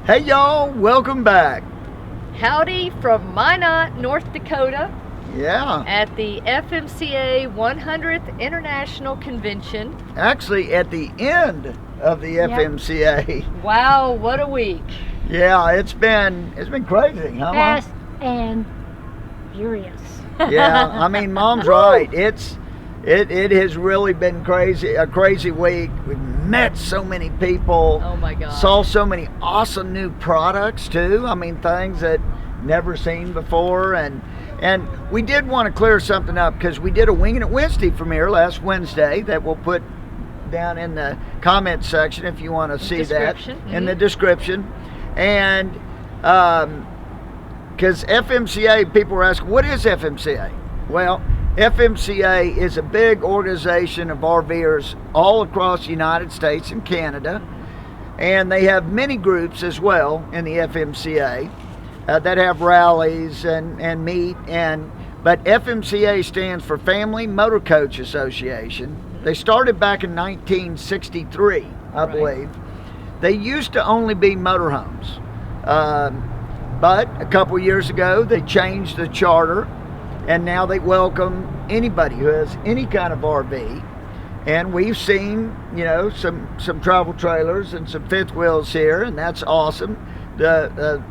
Hey y'all, welcome back. Howdy from Minot, North Dakota Yeah, at the FMCA 100th International Convention. actually at the end of the FMCA. Wow, what a week. Yeah, it's been crazy, huh, Mom? Fast and furious. Yeah, I mean, Mom's right. It has really been a crazy week. We've met so many people. Oh my God. Saw so many awesome new products too. I mean, things that never seen before, and we did want to clear something up because we did a Winging It Wednesday from here last Wednesday that we'll put down in the comment section if you want to see that in the description. And because FMCA, people were asking, what is FMCA? Well, FMCA is a big organization of RVers all across the United States and Canada, and they have many groups as well in the FMCA that have rallies and meet. But FMCA stands for Family Motor Coach Association. They started back in 1963, I believe. They used to only be motorhomes, but a couple years ago they changed the charter. And now they welcome anybody who has any kind of RV. And we've seen, some travel trailers and some fifth wheels here, and that's awesome. The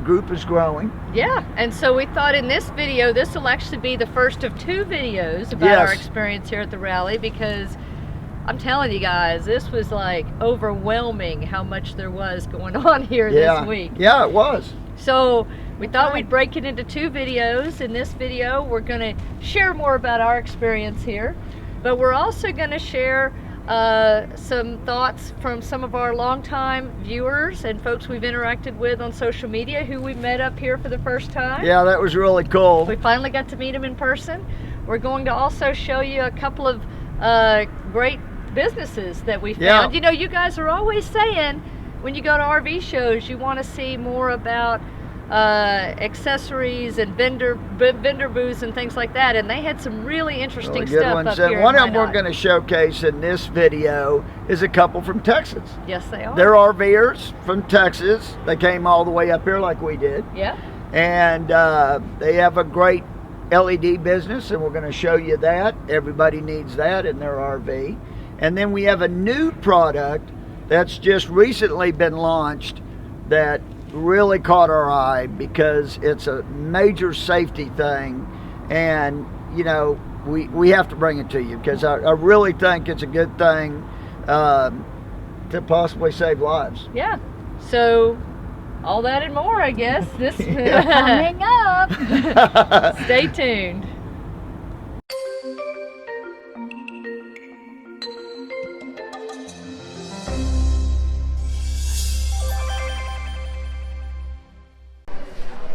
group is growing. Yeah, and so we thought in this video, this will actually be the first of two videos about our experience here at the rally, because I'm telling you guys, this was like overwhelming how much there was going on here this week. Yeah, it was. So we thought we'd break it into two videos. In this video, we're going to share more about our experience here, but we're also going to share some thoughts from some of our longtime viewers and folks we've interacted with on social media who we met up here for the first time. Yeah, that was really cool. We finally got to meet them in person. We're going to also show you a couple of great businesses that we found. You know, you guys are always saying when you go to RV shows, you want to see more about accessories and vendor booths and things like that, and they had some really interesting stuff up here. One of them we're going to showcase in this video is a couple from Texas. Yes, they are. They're RVers from Texas. They came all the way up here like we did. Yeah. And they have a great LED business, and we're going to show you that. Everybody needs that in their RV. And then we have a new product that's just recently been launched that really caught our eye because it's a major safety thing, and we have to bring it to you because I really think it's a good thing to possibly save lives. Yeah. So all that and more, I guess. This Coming up. Stay tuned.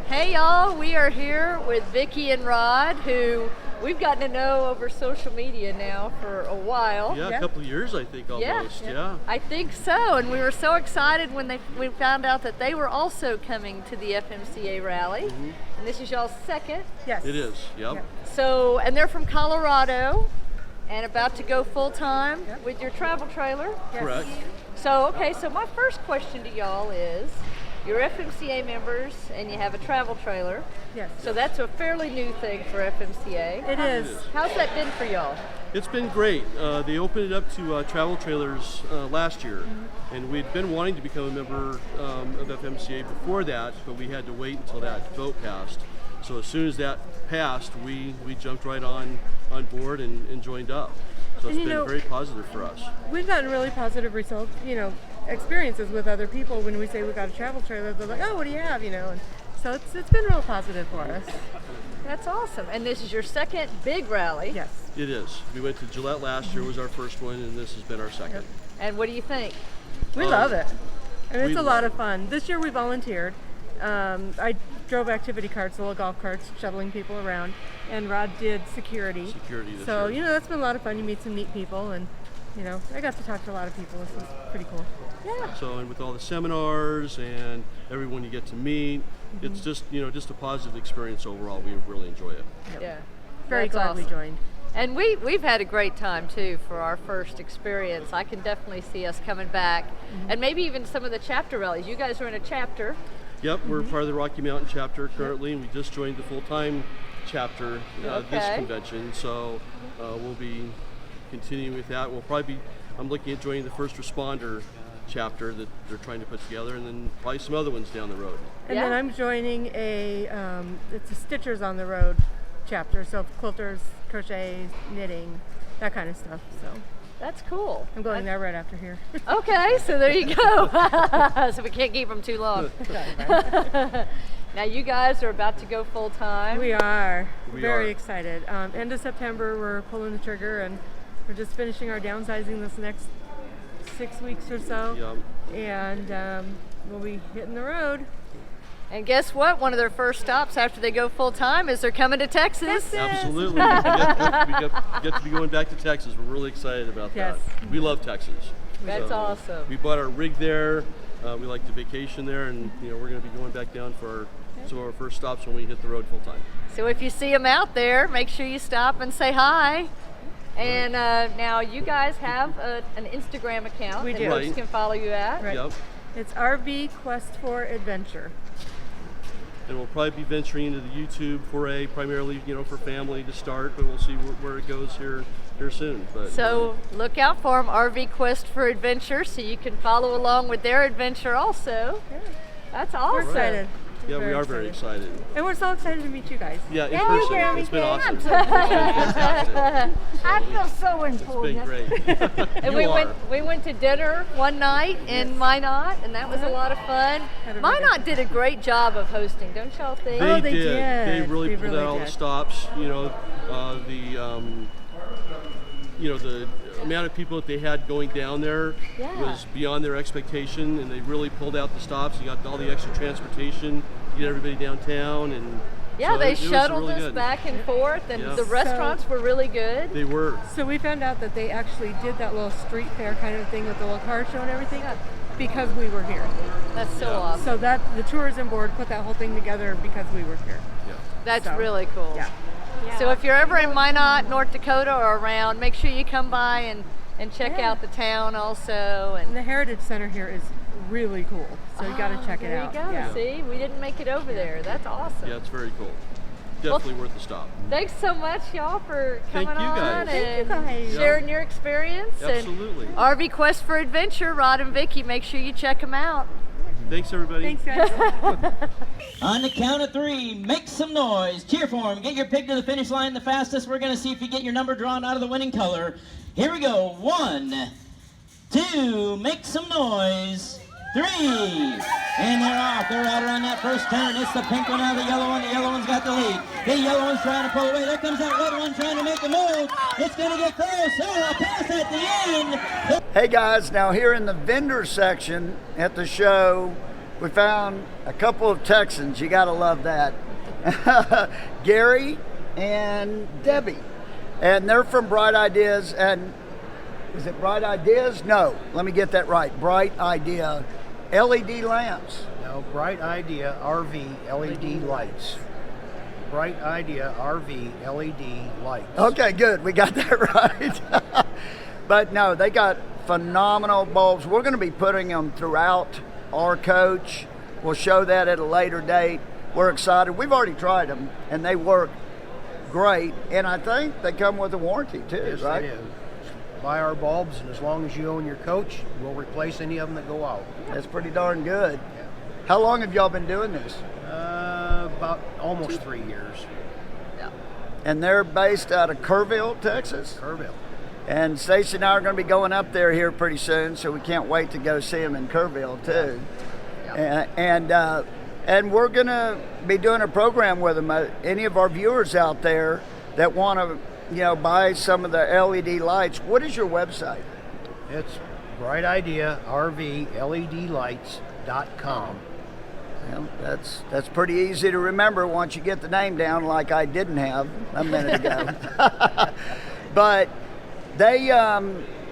Hey y'all, we are here with Vicki and Rod, who we've gotten to know over social media now for a while. Yeah, a couple of years I think almost, yeah. I think so, and we were so excited when we found out that they were also coming to the FMCA rally. Mm-hmm. And this is y'all's second. Yes. It is, yep. So, and they're from Colorado and about to go full time with your travel trailer. Yes. Correct. So, okay, so my first question to y'all is, you're FMCA members and you have a travel trailer. Yes. So that's a fairly new thing for FMCA. It is. How's that been for y'all? It's been great. They opened it up to travel trailers last year, and we'd been wanting to become a member of FMCA before that, but we had to wait until that vote passed. So as soon as that passed, we jumped right on board and joined up. So it's been very positive for us. We've gotten really positive results, experiences with other people when we say we got a travel trailer. They're like, oh, what do you have, and so it's been real positive for us. That's awesome. And this is your second big rally. Yes. It is. We went to Gillette last year, was our first one, and this has been our second. Yep. And what do you think? We love it. And it's a lot of fun. This year we volunteered. I drove activity carts, the little golf carts, shuttling people around, and Rod did security. This so, year. That's been a lot of fun. You meet some neat people, and, I got to talk to a lot of people. This was pretty cool. Yeah. So, and with all the seminars and everyone you get to meet, it's just, just a positive experience overall. We really enjoy it. Yep. Yeah. Very That's glad awesome. we joined. And we've had a great time too for our first experience. I can definitely see us coming back, and maybe even some of the chapter rallies. You guys are in a chapter. Yep, we're part of the Rocky Mountain chapter currently, and we just joined the full-time chapter this convention. So we'll be continuing with that. We'll probably be, I'm looking at joining the first responder chapter that they're trying to put together, and then probably some other ones down the road. And then I'm joining it's a Stitchers on the Road chapter, so quilters, crochet, knitting, that kind of stuff. So That's cool. I'm going there right after here. Okay, so there you go. So we can't keep them too long. Now you guys are about to go full time. We are. Very excited. End of September, we're pulling the trigger, and we're just finishing our downsizing this next 6 weeks or so. Yep. And we'll be hitting the road. And guess what? One of their first stops after they go full time is they're coming to Texas. Absolutely. we get to be going back to Texas. We're really excited about that. We love Texas. That's awesome. We bought our rig there. We like to vacation there, and we're going to be going back down for some of our first stops when we hit the road full time. So if you see them out there, make sure you stop and say hi. And now you guys have an Instagram account that folks can follow you at. Right. Yep. It's RV Quest for Adventure. And we'll probably be venturing into the YouTube foray, primarily, for family to start, but we'll see where it goes here soon. But so look out for them, RV Quest for Adventure, so you can follow along with their adventure also. Yeah. That's awesome. We're excited. Yeah, we are very excited. And we're so excited to meet you guys. Yeah, in person. It's been awesome. It's been I fantastic. feel so It's been important. great. And we went to dinner one night in Minot, and that was a lot of fun. Minot did a great job of hosting, don't y'all think? They did. They really pulled out all the stops. The amount of people that they had going down there was beyond their expectation, and they really pulled out the stops. You got all the extra transportation to get everybody downtown, and so they it was shuttled really us good. back and forth, and the restaurants were really good. They were. So we found out that they actually did that little street fair kind of thing with the little car show and everything because we were here. That's so awesome. So that the tourism board put that whole thing together because we were here. Yeah. That's really cool. Yeah. So if you're ever in Minot, North Dakota, or around, make sure you come by and check out the town also. And the Heritage Center here is really cool, so you got to check it out. There you go. Yeah. See, we didn't make it over there. That's awesome. Yeah, it's very cool. Definitely worth the stop. Thanks so much, y'all, for coming Thank you on guys. and Thank you guys. sharing your experience. Absolutely. And RV Quest for Adventure, Rod and Vicky, make sure you check them out. Thanks, everybody. Thanks, guys. On the count of three, make some noise. Cheer for him. Get your pig to the finish line the fastest. We're going to see if you get your number drawn out of the winning color. Here we go. 1, 2, make some noise. 3, and they're off. They're out on that first turn. It's the pink one out of the yellow one. The yellow one's got the lead. The yellow one's trying to pull away. There comes that red one trying to make a move. It's going to get close. Oh, a pass at the end. Hey guys, now here in the vendor section at the show, we found a couple of Texans. You gotta love that. Gary and Debbie. And they're from Bright Ideas. And is it Bright Ideas? No, let me get that right. Bright Idea LED lamps. No, Bright Idea RV LED lights. Bright Idea RV LED lights. Okay, good. We got that right. But no, they got phenomenal bulbs. We're going to be putting them throughout our coach. We'll show that at a later date. We're excited. We've already tried them, and they work great. And I think they come with a warranty too, Yes, right? they do. Buy our bulbs, and as long as you own your coach, we'll replace any of them that go out. That's pretty darn good. How long have y'all been doing this? About almost 3 years. And they're based out of Kerrville, Texas. Kerrville. And Stacey and I are going to be going up there here pretty soon, so we can't wait to go see them in Kerrville too. And we're going to be doing a program with them. Any of our viewers out there that want to, buy some of the LED lights, what is your website? It's Bright Idea RV LED lights.com. Well, that's pretty easy to remember once you get the name down, like I didn't have a minute ago. But they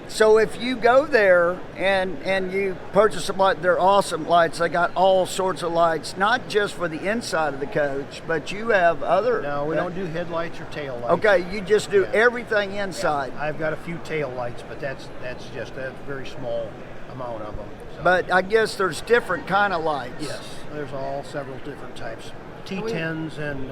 So if you go there and you purchase some lights, they're awesome lights. They got all sorts of lights, not just for the inside of the coach, but you have other. No, we don't do headlights or tail lights. Okay, you just do Yeah. everything inside. I've got a few tail lights, but that's a very small amount of them. So. But I guess there's different kind of lights. yes, there's all several different types. T10s and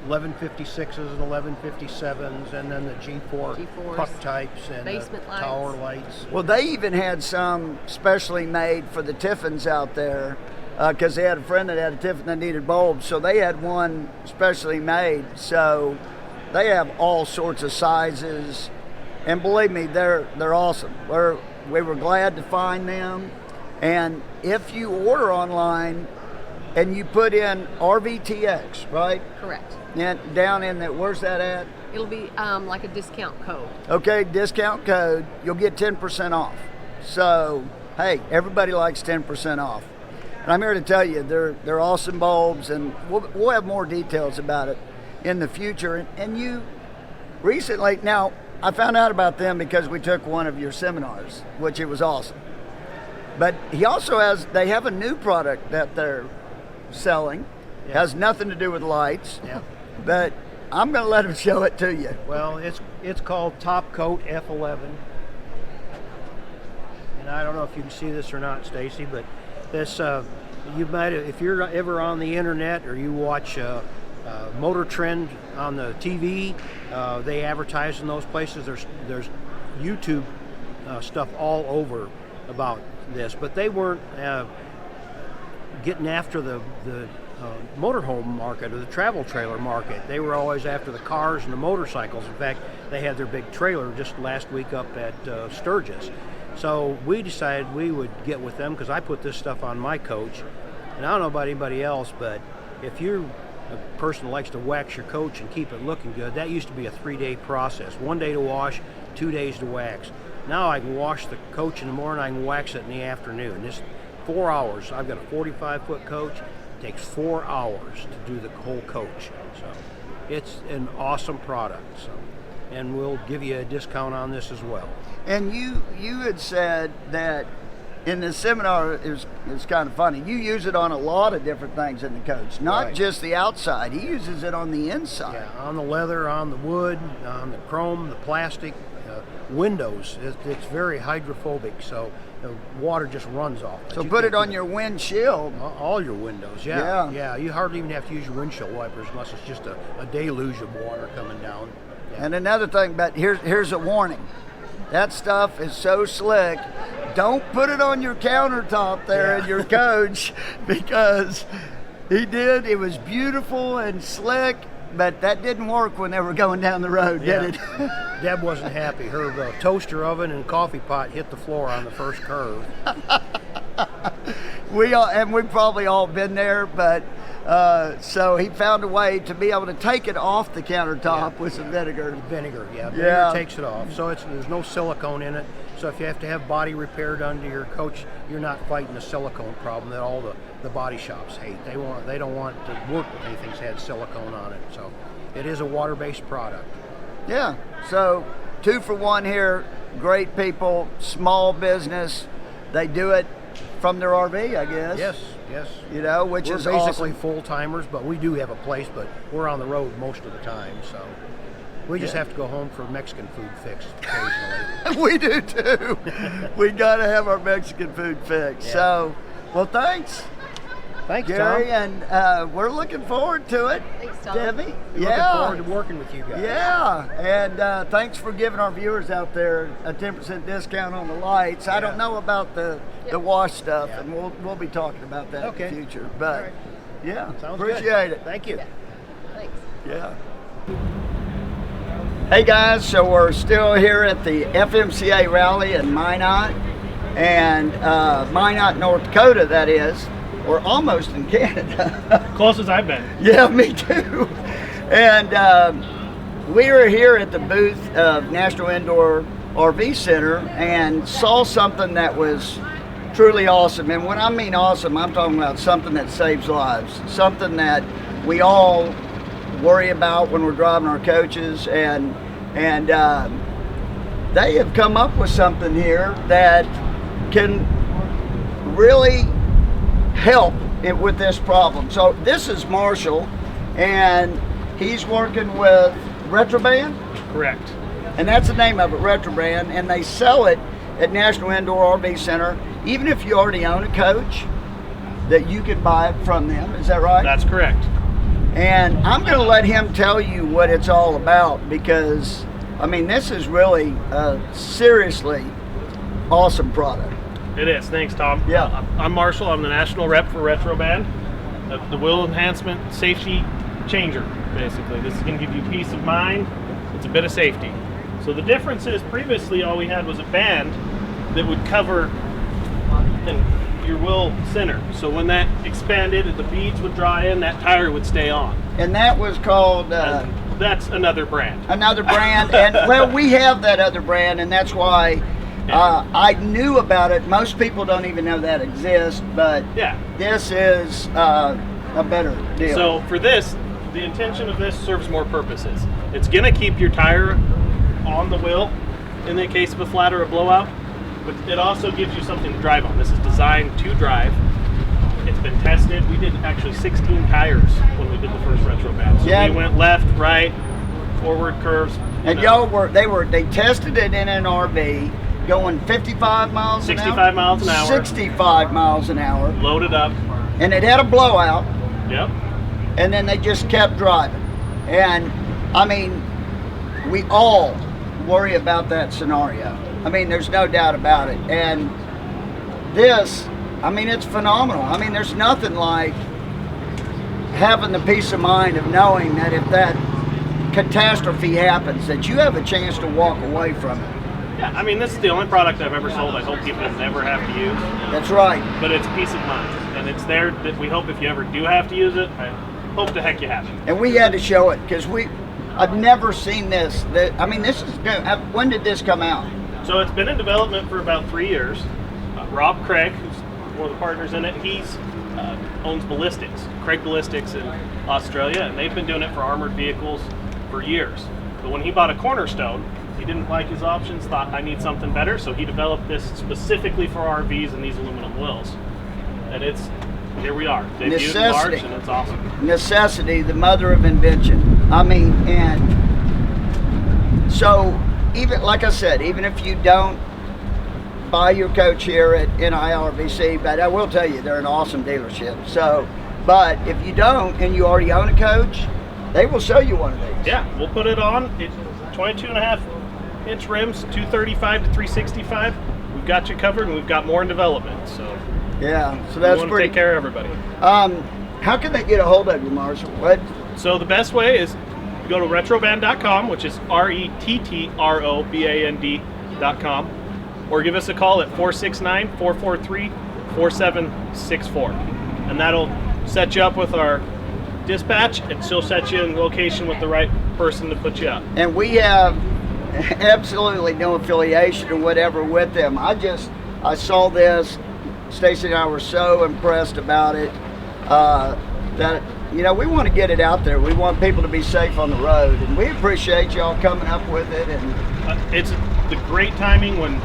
1156s and 1157s, and then the G4 G4s, puck types and basement lights. tower lights. Well, they even had some specially made for the Tiffins out there because they had a friend that had a Tiffin that needed bulbs, so they had one specially made. So they have all sorts of sizes, and believe me, they're awesome. We were glad to find them, and if you order online and you put in RVTX, right? Correct. And down in that, where's that at? It'll be like a discount code. Okay, discount code, you'll get 10% off. So, hey, everybody likes 10% off. And I'm here to tell you, they're awesome bulbs, and we'll have more details about it in the future. And you recently, now, I found out about them because we took one of your seminars, which it was awesome. But they have a new product that they're selling. It has nothing to do with lights. Yeah. But I'm going to let him show it to you. Well, it's called Top Coat F11, and I don't know if you can see this or not, Stacy, but this you might, if you're ever on the internet or you watch Motor Trend on the TV, they advertise in those places. There's YouTube stuff all over about this, but they weren't getting after the motorhome market or the travel trailer market. They were always after the cars and the motorcycles. In fact, they had their big trailer just last week up at Sturgis. So we decided we would get with them because I put this stuff on my coach. And I don't know about anybody else, but if you're a person that likes to wax your coach and keep it looking good, that used to be a 3-day process. 1 day to wash, 2 days to wax. Now I can wash the coach in the morning, I can wax it in the afternoon. Just 4 hours. I've got a 45-foot coach. It takes 4 hours to do the whole coach. So it's an awesome product. So, and we'll give you a discount on this as well. And you had said that in the seminar, it's kind of funny, you use it on a lot of different things in the coach, not Right. just the outside. He uses it on the inside. Yeah, on the leather, on the wood, on the chrome, the plastic, windows. It's very hydrophobic, so the water just runs off. So You put can't it on do your windshield. all your windows. Yeah. Yeah. You hardly even have to use your windshield wipers unless it's just a deluge of water coming down. Yeah. And another thing, but here's a warning. That stuff is so slick. Don't put it on your countertop there in your coach, because it was beautiful and slick, but that didn't work when they were going down the road, did it? Deb wasn't happy. Her toaster oven and coffee pot hit the floor on the first curve. We've probably all been there, but so he found a way to be able to take it off the countertop with some vinegar. Vinegar takes it off. So there's no silicone in it. So if you have to have body repair done to your coach, you're not fighting the silicone problem that all the body shops hate. They don't want to work with anything that's had silicone on it. So it is a water-based product. Yeah. So 2 for 1 here. Great people, small business. They do it from their RV, I guess. Yes. You know, which We're is basically awesome. full-timers, but we do have a place, but we're on the road most of the time, so we just have to go home for Mexican food fix occasionally. We do too. We got to have our Mexican food fixed. Yeah. So, well, thanks, Thanks, Gary, Tom. and we're looking forward to it. Thanks, Tom. Debbie. Looking forward to working with you guys. Yeah, and thanks for giving our viewers out there a 10% discount on the lights. I don't know about the wash stuff, Yeah. and we'll be talking about that Okay. in the future. But All right. yeah, Sounds appreciate good. it. Thank you. Yeah. Thanks. Yeah. Hey guys, so we're still here at the FMCA rally in Minot, and Minot, North Dakota, that is. We're almost in Canada. Closest I've been. Yeah, me too. And we were here at the booth of National Indoor RV Center and saw something that was truly awesome. And when I mean awesome, I'm talking about something that saves lives, something that we all worry about when we're driving our coaches. And they have come up with something here that can really help it with this problem. So this is Marshall, and he's working with Retroband, Correct. and that's the name of it, Retroband, and they sell it at National Indoor RV Center. Even if you already own a coach, that you can buy it from them. Is that right? That's correct. And I'm going to let him tell you what it's all about, because I mean, this is really a seriously awesome product. It is. Thanks, Tom. Yeah. I'm Marshall. I'm the national rep for Retroband, the wheel enhancement safety changer, basically. This is going to give you peace of mind. It's a bit of safety. So the difference is previously all we had was a band that would cover your wheel center. So when that expanded, the beads would dry in, that tire would stay on. And that was called... That's another brand. Another brand. And well, we have that other brand, and that's why I knew about it. Most people don't even know that exists, but Yeah. this is a better deal. So for this, the intention of this serves more purposes. It's going to keep your tire on the wheel in the case of a flat or a blowout, but it also gives you something to drive on. This is designed to drive. It's been tested. We did actually 16 tires when we did the first Retroband. So Yeah. we went left, right, forward curves. and y'all they tested it in an RV going 55 miles an hour. 65 miles an hour. 65 miles an hour. Loaded up. And it had a blowout. Yep. And then they just kept driving. And I mean, we all worry about that scenario. I mean, there's no doubt about it. And this, I mean, it's phenomenal. I mean, there's nothing like having the peace of mind of knowing that if that catastrophe happens, that you have a chance to walk away from it. Yeah, I mean, this is the only product I've ever sold I hope people never have to use. That's right. But it's peace of mind. And it's there that we hope if you ever do have to use it, I hope the heck you have it. And we had to show it because I've never seen this. I mean, this is, when did this come out? So it's been in development for about 3 years. Rob Craig, who's one of the partners in it, he's owns Ballistics, Craig Ballistics in Australia, and they've been doing it for armored vehicles for years. But when he bought a Cornerstone, he didn't like his options, thought I need something better, so he developed this specifically for RVs and these aluminum wheels. And here we are. They've used March, and it's awesome. Necessity, the mother of invention. I mean, and so even like I said, even if you don't buy your coach here at NIRVC, but I will tell you they're an awesome dealership. So, but if you don't and you already own a coach, they will sell you one of these. Yeah, we'll put it on. It's 22.5-inch rims, 235 to 365. We've got you covered, and we've got more in development. So yeah, so that's we want to pretty. take care of everybody. How can they get a hold of you, Marshall? What? So the best way is go to retroband.com, which is RETTROBAND.com, or give us a call at 469-443-4764, and that'll set you up with our dispatch, and she'll set you in location with the right person to put you up. And we have absolutely no affiliation or whatever with them. I saw this. Stacy and I were so impressed about it that, you know, we want to get it out there. We want people to be safe on the road, and we appreciate y'all coming up with it. And it's the great timing when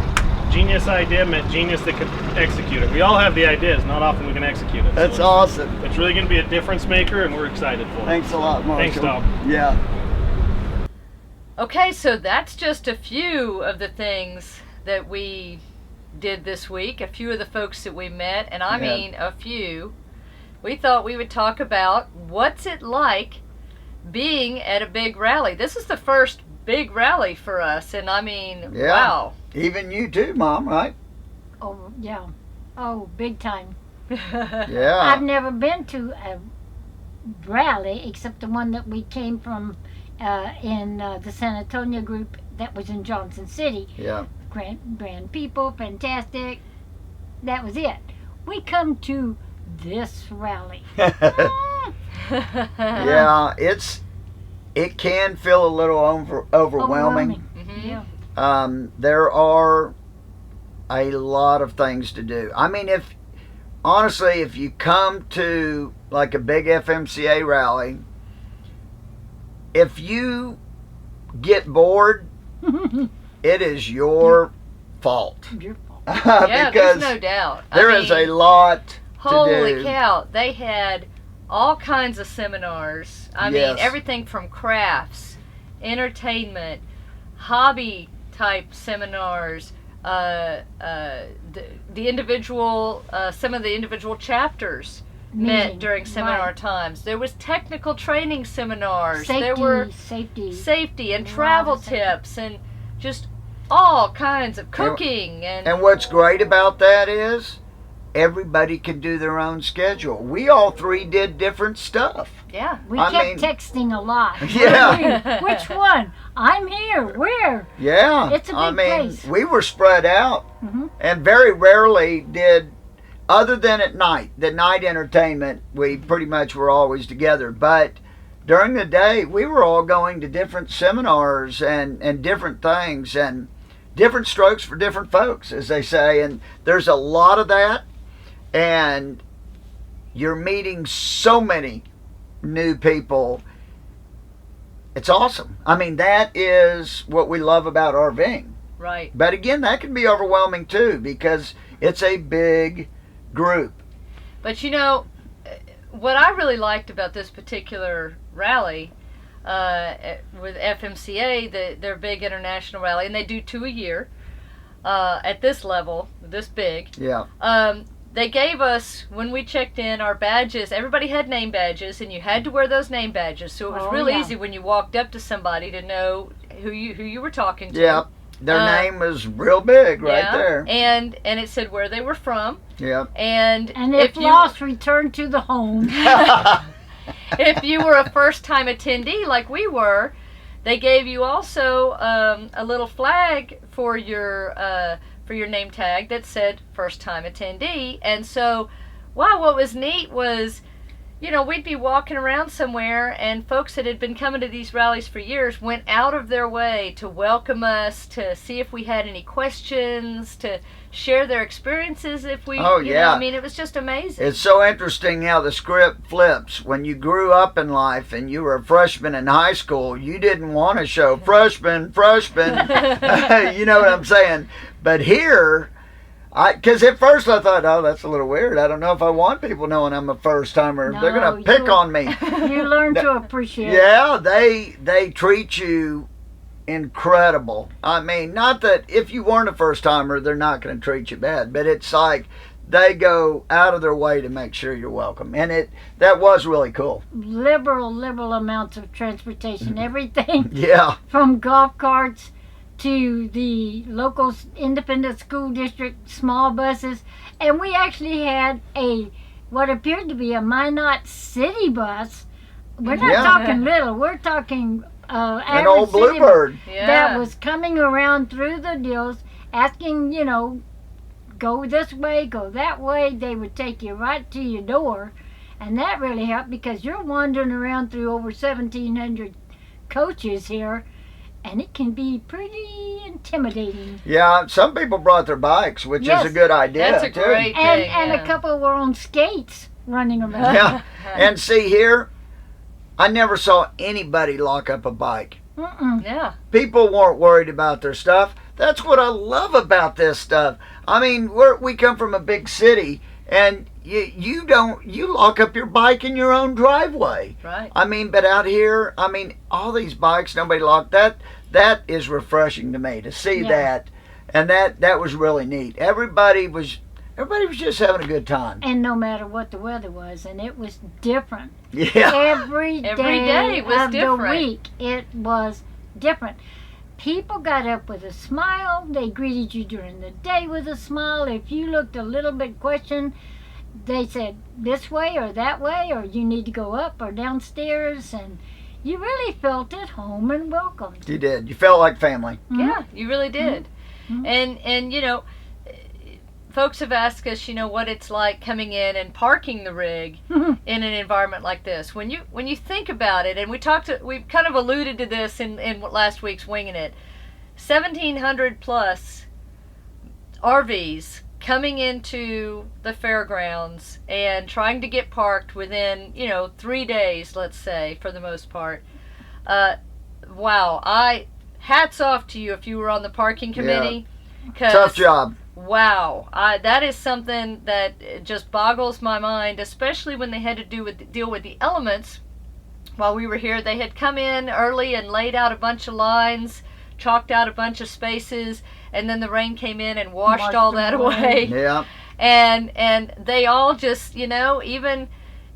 genius idea met genius that could execute it. We all have the ideas, not often we can execute it. That's so awesome. It's really going to be a difference maker, and we're excited for it. Thanks a lot, Marshall. Thanks, Tom. Yeah. Okay, so that's just a few of the things that we did this week, a few of the folks that we met, and I mean a few. We thought we would talk about what's it like being at a big rally. This is the first big rally for us, and I mean, Yeah. wow. Even you too, Mom, right? Oh, yeah. Oh, big time. Yeah. I've never been to a rally except the one that we came from in the San Antonio group that was in Johnson City. Yeah. Grand people, fantastic. That was it. We come to this rally. Yeah, it can feel a little overwhelming. Yeah. There are a lot of things to do. I mean, if you come to like a big FMCA rally, if you get bored, it is your fault. Your fault. Yeah, Because there's no doubt. there is a lot to Holy do. cow! They had all kinds of seminars. I mean, Yes. everything from crafts, entertainment, hobby type seminars. The individual, some of the individual chapters met Meeting, during seminar right. times. There was technical training seminars. Safety, there were safety. safety and Wow, travel safety. tips and just all kinds of cooking And what's great about that is everybody can do their own schedule. We all three did different stuff. yeah. We I kept mean- texting a lot. Yeah. Which one? I'm here. Where? Yeah. It's a I big mean, place. we were spread out Mhm. and very rarely did, other than at night, the night entertainment, we pretty much were always together. But during the day, we were all going to different seminars and different things and different strokes for different folks, as they say. And there's a lot of that. And you're meeting so many new people. It's awesome. I mean, that is what we love about RVing. Right. But again, that can be overwhelming too because it's a big group. But you know, what I really liked about this particular rally with FMCA, their big international rally, and they do 2 a year at this level, this big. Yeah. They gave us, when we checked in, our badges. Everybody had name badges, and you had to wear those name badges. So it was Oh, real yeah. easy when you walked up to somebody to know who you were talking to. Yeah. Their name was real big right Yeah. there. And it said where they were from. Yeah. And If you lost, return to the home. if you were a first-time attendee like we were, they gave you also a little flag for your name tag that said first-time attendee. And so, wow, what was neat was, you know, we'd be walking around somewhere and folks that had been coming to these rallies for years went out of their way to welcome us, to see if we had any questions, to share their experiences if we, Oh, you yeah. know, I mean, it was just amazing. It's so interesting how the script flips. When you grew up in life and you were a freshman in high school, you didn't want to show freshman. You know what I'm saying? But here, because at first I thought, oh, that's a little weird. I don't know if I want people knowing I'm a first timer. They're No, going to pick you- on me. You learn to appreciate it. Yeah, they treat you incredible. I mean, not that if you weren't a first timer, they're not going to treat you bad, but it's like they go out of their way to make sure you're welcome, and that was really cool. Liberal amounts of transportation. Everything Yeah, from golf carts to the local independent school district small buses, and we actually had what appeared to be a Minot city bus. We're not Yeah. talking little. We're talking an average old city bus Bluebird. Yeah. that was coming around through the deals, asking, you know, go this way, go that way. They would take you right to your door, and that really helped because you're wandering around through over 1,700 coaches here, and it can be pretty intimidating. Yeah, some people brought their bikes, which Yes. is a good idea. That's a too. great And thing, and yeah. a couple were on skates running around. Yeah, and see here, I never saw anybody lock up a bike. Mm-mm. Yeah. People weren't worried about their stuff. That's what I love about this stuff. I mean, we come from a big city, and you lock up your bike in your own driveway. Right. I mean, but out here, I mean, all these bikes, nobody locked that. That is refreshing to me to see Yeah. that, and that was really neat. Everybody was just having a good time. And no matter what the weather was, and it was different. Yeah. Every day was of different. the week, it was different. People got up with a smile. They greeted you during the day with a smile. If you looked a little bit questioned, they said this way or that way, or you need to go up or downstairs, and you really felt at home and welcomed. You did. You felt like family. Yeah, you really did. Mhm. And you know, folks have asked us, you know, what it's like coming in and parking the rig in an environment like this. When you think about it, and we kind of alluded to this in last week's Winging It, 1,700 plus RVs coming into the fairgrounds and trying to get parked within, 3 days, let's say, for the most part. Wow, hats off to you if you were on the parking committee. 'Cause, Tough job. Wow, that is something that just boggles my mind, especially when they had to deal with the elements. While we were here, they had come in early and laid out a bunch of lines, chalked out a bunch of spaces, and then the rain came in and washed all that away. Yeah. And they all just, even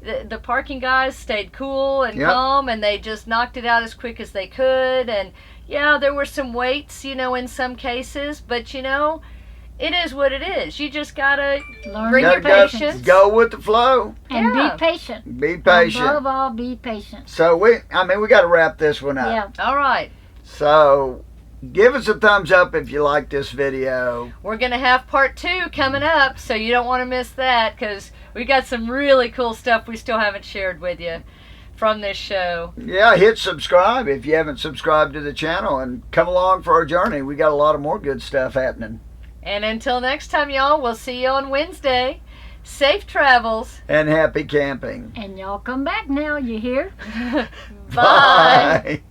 the parking guys stayed cool and calm, and they just knocked it out as quick as they could. And yeah, there were some waits, in some cases, but it is what it is. You just gotta bring your patience. Go with the flow. And be patient. Be patient. Above all, be patient. So we got to wrap this one up. Yeah. All right. So give us a thumbs up if you like this video. We're going to have part 2 coming up, so you don't want to miss that, because we got some really cool stuff we still haven't shared with you from this show. Yeah, hit subscribe if you haven't subscribed to the channel, and come along for our journey. We got a lot of more good stuff happening. And until next time, y'all, we'll see you on Wednesday. Safe travels. And happy camping. And y'all come back now, you hear? Bye. Bye.